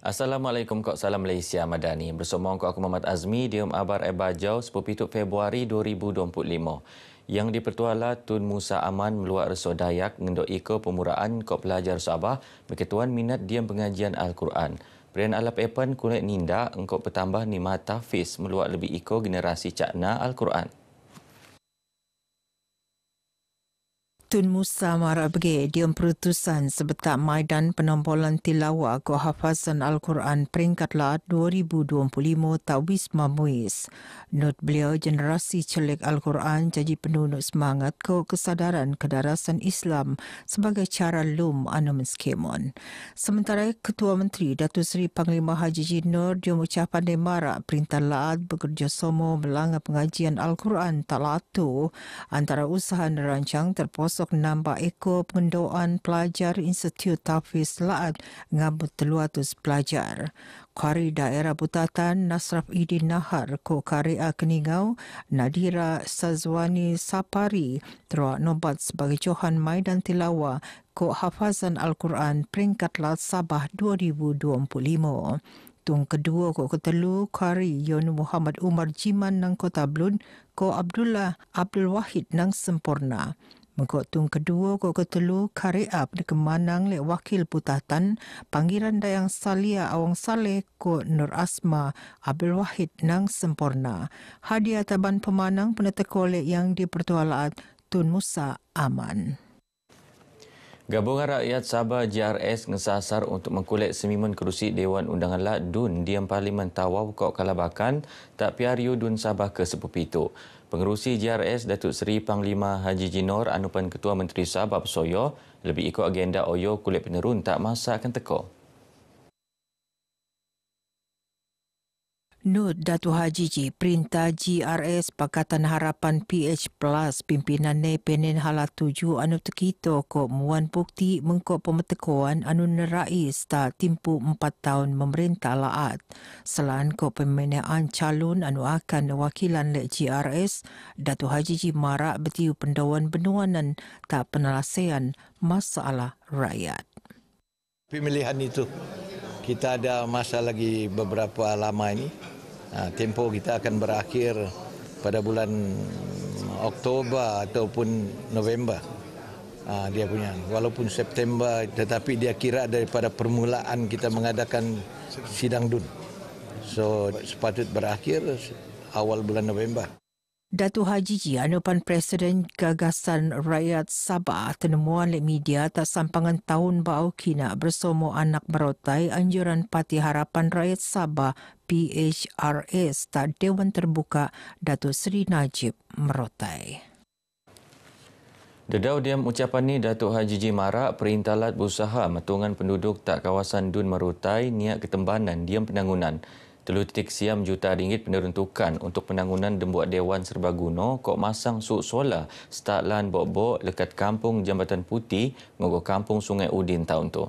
Assalamualaikum Kak Salam Malaysia Madani. Bersama aku Muhammad Azmi di Abar Bajau 17 Februari 2025. Yang dipertuala Tun Musa Aman meluat resor Dayak ngendok iko pemuraan kok pelajar Sabah berketuan minat diam pengajian Al-Quran. Perian alap epan kulit ninda engkau bertambah ni mata fiz meluat lebih iko generasi cakna Al-Quran. Tun Musa Marabge diam perutusan sebetak Maidan Penombolan Tilawah ko hafazan Al-Quran peringkat laat 2025 Wisma Muiz. Not beliau generasi celik Al-Quran jadi penunuk semangat ko kesadaran kedarasan Islam sebagai cara lum anu menskemon. Sementara Ketua Menteri Datuk Seri Panglima Haji Jinur dia mengucapkan marak perintah laat bekerjasama melanggar pengajian Al-Quran talatu antara usaha nerancang terposok nambah ekor pengendoan pelajar Institut Tafiz Laat ngabut 200 pelajar. Kari Daerah Butatan Nasraf Idin Nahar ko Karia Keningau Nadira Sazwani Sapari teruak nobat sebagai Johan Maidan Tilawah ko hafazan Al-Quran peringkat laat Sabah 2025. Tung kedua ko ketelu Kari Yon Muhammad Umar Jiman nang Kota Blun ko Abdullah Abdul Wahid nang Sempurna. Mengkot tung kedua ko ketelu Kari Ab di Kemanang le Wakil Putatan Panggilan Dayang Salia Awang Saleh ko Nur Asma Abdul Wahid nang Sempurna. Hadiah taban pemanang penetekole yang dipertualaat Tun Musa Aman. Gabungan Rakyat Sabah GRS ngesasar untuk mengkulek semimen kerusi Dewan Undangan Lat Dun Diam Parlimen Tawau Kok Kalabakan tak piariu Dun Sabah ke Sepupitu. Pengerusi GRS Datuk Seri Panglima Haji Jinor Anupan Ketua Menteri Sabah Bersoyo lebih ikut agenda Oyo kulit penerun tak masa akan teko. Nur Datuk Haji Ji, Perintah GRS Pakatan Harapan PH Plus pimpinan Penen Hala 7 anu tekito ko muan bukti mengkok pemetekuan anu nerai start timpu 4 tahun memerintah laat. Selain ko pemenaan calon anu akan wakilan le GRS, Datuk Haji Ji marak betiu pendawan benuanan tak penyelesaian masalah rakyat. Pemilihan itu kita ada masa lagi beberapa lama ini. Tempoh kita akan berakhir pada bulan Oktober ataupun November. Dia punya walaupun September tetapi dia kira daripada permulaan kita mengadakan sidang DUN. So sepatut berakhir awal bulan November. Datuk Haji Ji, Anupan Presiden Gagasan Rakyat Sabah tenemuan le media tak sampangan tahun bau kina bersama anak merotai anjuran Parti Harapan Rakyat Sabah PHRS tak Dewan Terbuka Datuk Seri Najib merotai. Dedau diam ucapan ni Datuk Haji Ji marak perintah lat berusaha matungan penduduk tak kawasan Dun Merotai niat ketembanan diam penangunan. 3 siam juta ringgit peneruntukan untuk penangunan Dembuat Dewan Serbaguna kok masang suk solar start lan bok-bok lekat kampung Jambatan Putih ngogo kampung Sungai Udin tahun tu.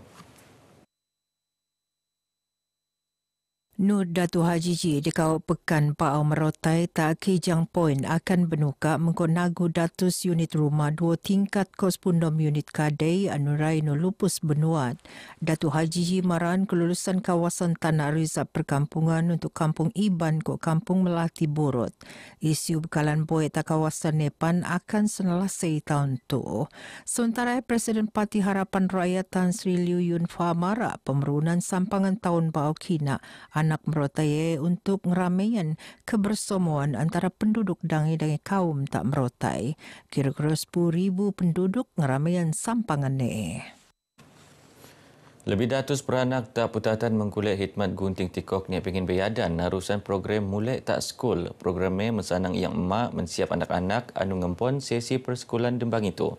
Nur Datuk Haji Ji dikau pekan Pau Merotai tak kijang poin akan benuka mengkau nagu datus unit rumah 2 tingkat kos pundom unit kadai anurai no lupus benuat. Datuk Haji Ji maran kelulusan kawasan Tanah Rizab Perkampungan untuk Kampung Iban kok Kampung Melati Borot. Isu bekalan boy tak kawasan Nepan akan selesai tahun tu. Sementara Presiden Parti Harapan Rakyat Tan Sri Liew Yun Fah marak pemerunan sampangan tahun bau kina anak merotai untuk ngeramaian kebersamaan antara penduduk dangi-dangi kaum tak merotai. Kira-kira 10,000 penduduk ngeramaian sampangan ni. Lebih datus peranak tak putatan mengkulit khidmat gunting tikok ni pengin beyadan harusan program mulai tak skul. Programnya mesanang yang emak mensiap anak-anak anu ngempon sesi persekolahan dembang itu.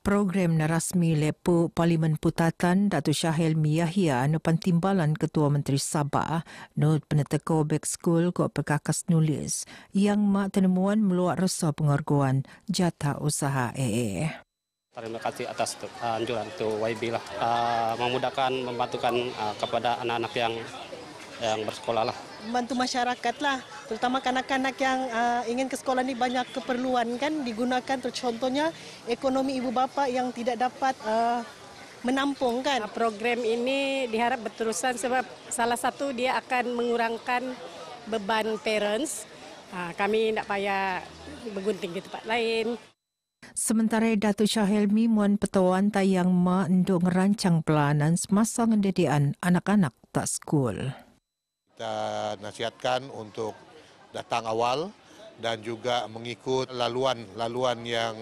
Program narasmi Lepo Parlimen Putatan Datuk Syahil Miyahia anupan timbalan Ketua Menteri Sabah Nur peneteko back school kok perkakas nulis yang mak tenemuan meluat rasa pengorgoan jatah usaha AA. Terima kasih atas anjuran itu YB lah. Memudahkan, membantukan kepada anak-anak yang bersekolah lah. Membantu masyarakat lah, terutama kanak-kanak yang ingin ke sekolah ni banyak keperluan kan digunakan. Contohnya ekonomi ibu bapa yang tidak dapat menampung kan. Program ini diharap berterusan sebab salah satu dia akan mengurangkan beban parents. Kami tidak payah bergunting di tempat lain. Sementara Datuk Shah Helmi muan petawan tayang untuk merancang pelanan semasa ngedidikan anak-anak tak skul. Kita nasihatkan untuk datang awal dan juga mengikut laluan yang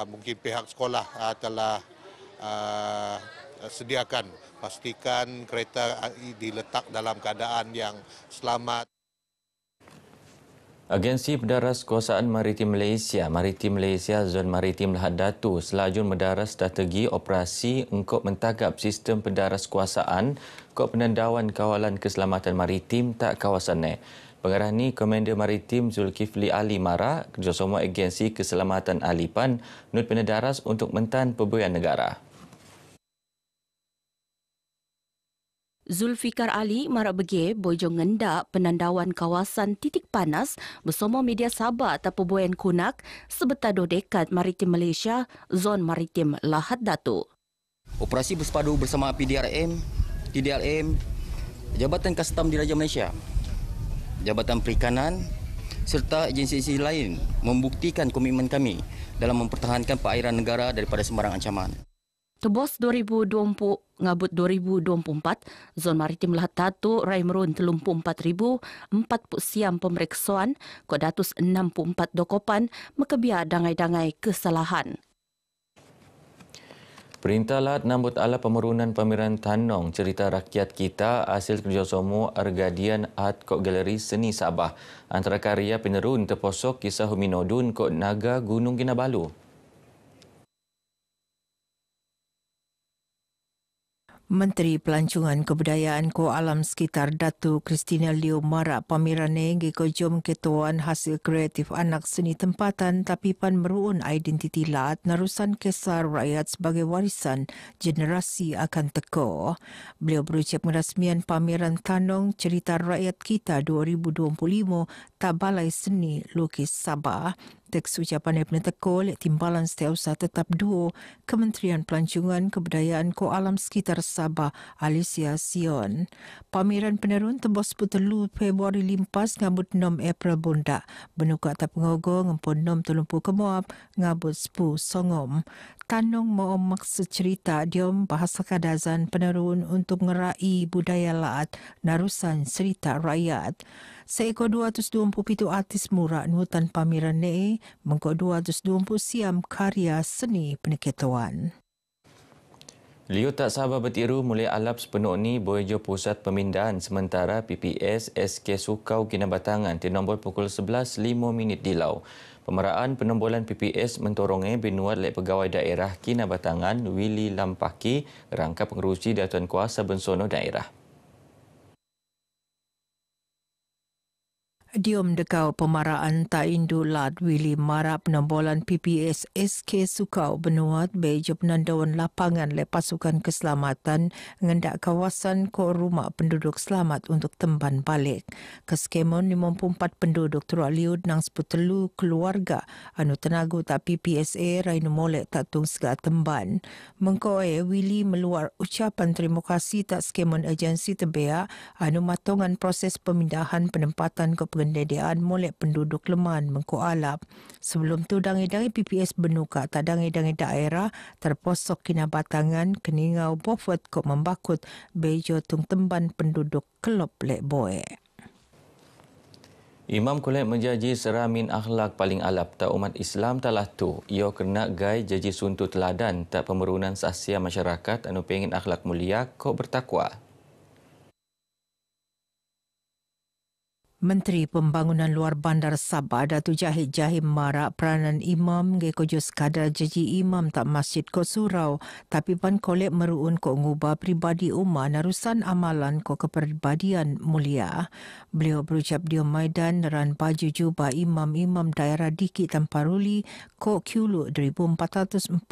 mungkin pihak sekolah telah sediakan. Pastikan kereta diletak dalam keadaan yang selamat. Agensi Pendaras Kuasaan Maritim Malaysia Zon Maritim Lahad Datu selajun mendaras strategi operasi untuk mentagap sistem pendaras kuasaan kod penandauan kawalan keselamatan maritim tak kawasan. Pengarah ni Komander Maritim Zulkifli Ali Mara kerjasama Agensi Keselamatan Alipan Nut Pendaras untuk mentan pemberian negara. Zulfikar Ali marak bege bojong ngendak penandauan kawasan titik panas bersama media Sabah atau Peboyan Kunak sebetar 2 dekad Maritim Malaysia Zon Maritim Lahad Datu. Operasi bersepadu bersama PDRM, TDLM, Jabatan Kastam Diraja Malaysia, Jabatan Perikanan serta agensi lain membuktikan komitmen kami dalam mempertahankan perairan negara daripada sembarang ancaman. Tebos 2020 ngabut 2024, Zon Maritim Lahad Datu rai merun 34,040 siam pemeriksaan ke 164 dokopan mekebia dangai-dangai kesalahan. Perintah Lahad nambut ala pemerunan pameran Tanong Cerita Rakyat Kita hasil kerjasama Argadian Art Kod Galeri Seni Sabah. Antara karya penerun terposok kisah Huminodun Kod Naga Gunung Kinabalu. Menteri Pelancongan Kebudayaan Ko Alam Sekitar Datu Christina Liu marak pamerane giko jom ketuan hasil kreatif anak seni tempatan tapi pan meruun identiti Lahad narusan kisar rakyat sebagai warisan generasi akan teko. Beliau berucap merasmian pameran Tanong Cerita Rakyat Kita 2025 Tabalai Seni Lukis Sabah. Teks ucapan Ibn Tekol, Timbalan Setiausaha Tetap 2, Kementerian Pelancongan Kebudayaan Ko Alam Sekitar Sabah, Alicia Sion. Pameran penerun tembus 10 Februari limpas ngabut 6 April bunda. Benuka tak pengogo ngempun 6 telumpu kemuap ngabut 10 songom. Tanong mau maksud cerita diom bahasa kadazan penerun untuk ngerai budaya Lahad narusan cerita rakyat. Seekor 227 artis murak nutan pameran ni mengko 220 siam karya seni peniketuan. Liu tak sabar bertiru mulai alap sepenuh ni boejo pusat pemindahan sementara PPS SK Sukau Kinabatangan di nombor pukul 11.05 di Lau. Pemeraan penombolan PPS mentorongnya binuat oleh pegawai daerah Kinabatangan Willy Lampaki rangka pengerusi Datuan Kuasa Bensono Daerah. Diom dekau pemaraan Taindu Lahad Willy Mara penombolan PPS SK Sukau benuat bejo penandauan lapangan le pasukan keselamatan ngendak kawasan ko rumah penduduk selamat untuk temban balik. Keskemon 54 penduduk turut liud nang 10 keluarga anu tenagu tak PPSA rainu molek tak tung sega temban. Mengkoe Willy meluar ucapan terima kasih tak skemon agensi tebea anu matongan proses pemindahan penempatan ke pengendalian molek penduduk leman Mengko Alap. Sebelum tu dangai-dangai PPS benuka tak dangai-dangai daerah terposok Kinabatangan keningau bofet kok membakut bejo tung temban penduduk kelop lek boe. Imam Kolek menjanji seramin akhlak paling alap tak umat Islam talah tu. Ia kena gai janji suntu teladan tak pemerunan sahsia masyarakat anu pengin akhlak mulia kok bertakwa. Menteri Pembangunan Luar Bandar Sabah Datuk Jahid Jahim marak peranan imam gekojo sekadar janji imam tak masjid ko surau tapi pan kolek meruun ko ngubah pribadi umat narusan amalan ko kepribadian mulia. Beliau berucap di Maidan neran baju jubah imam-imam daerah Dikit Tamparuli ko Kyulu 1446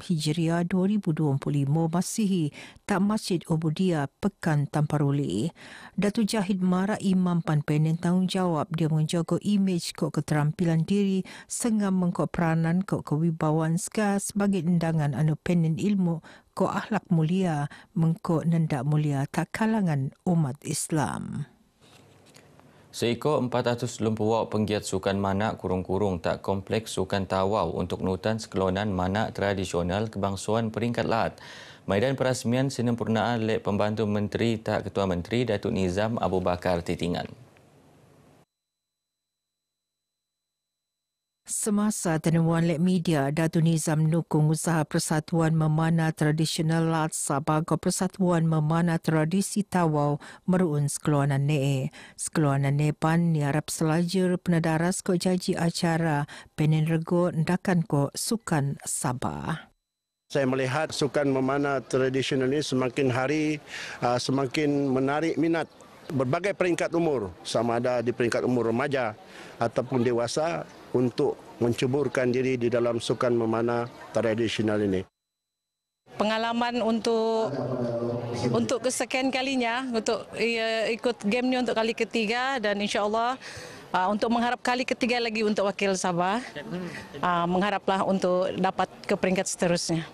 Hijriah 2025 Masihi tak Masjid Ubudia Pekan Tamparuli. Datuk Jahid marak imam pan pening tanggungjawab dia menjaga imej kok keterampilan diri sengam mengkok peranan kok kewibawaan ska sebagai undangan anu pening ilmu kok akhlak mulia mengkok nendak mulia tak kalangan umat Islam. Seekor 400 lumpuwak penggiat sukan manak kurung-kurung tak kompleks sukan tawau untuk nutan sekelonan manak tradisional kebangsuan peringkat lahat. Maidan perasmian sinempurnaan oleh Pembantu Menteri Tak Ketua Menteri Datuk Nizam Abu Bakar Titingan. Semasa temuan lek media, Datuk Nizam nukung usaha Persatuan Memanah Tradisional Lahat Sabah ke Persatuan Memanah Tradisi Tawau meruun sekeluanan ne. Sekeluanan nepan niarap selajar penedaras ko janji acara penen rego ndakan ko sukan Sabah. Saya melihat sukan memanah tradisional ini semakin hari semakin menarik minat berbagai peringkat umur, sama ada di peringkat umur remaja ataupun dewasa untuk menceburkan diri di dalam sukan memanah tradisional ini. Pengalaman untuk kesekian kalinya untuk ikut game ni untuk kali ketiga dan insya-Allah untuk mengharap kali ketiga lagi untuk wakil Sabah. Mengharaplah untuk dapat ke peringkat seterusnya.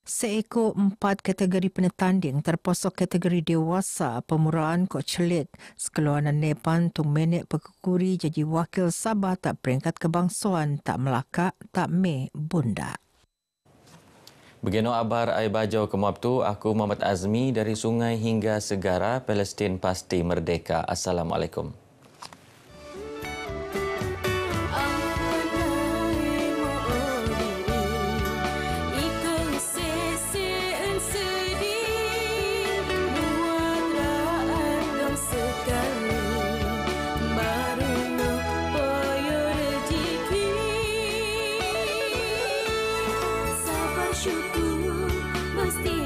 Seekor 4 kategori penetanding terposok kategori dewasa pemuraan kok celit. Sekeluanan Nepan tung menek pekukuri jadi wakil Sabah tak peringkat kebangsuan tak Melaka tak me bunda. Begino abar ai bajau kemuap tu, aku Muhammad Azmi dari sungai hingga segara Palestin pasti merdeka. Assalamualaikum. Syukur mesti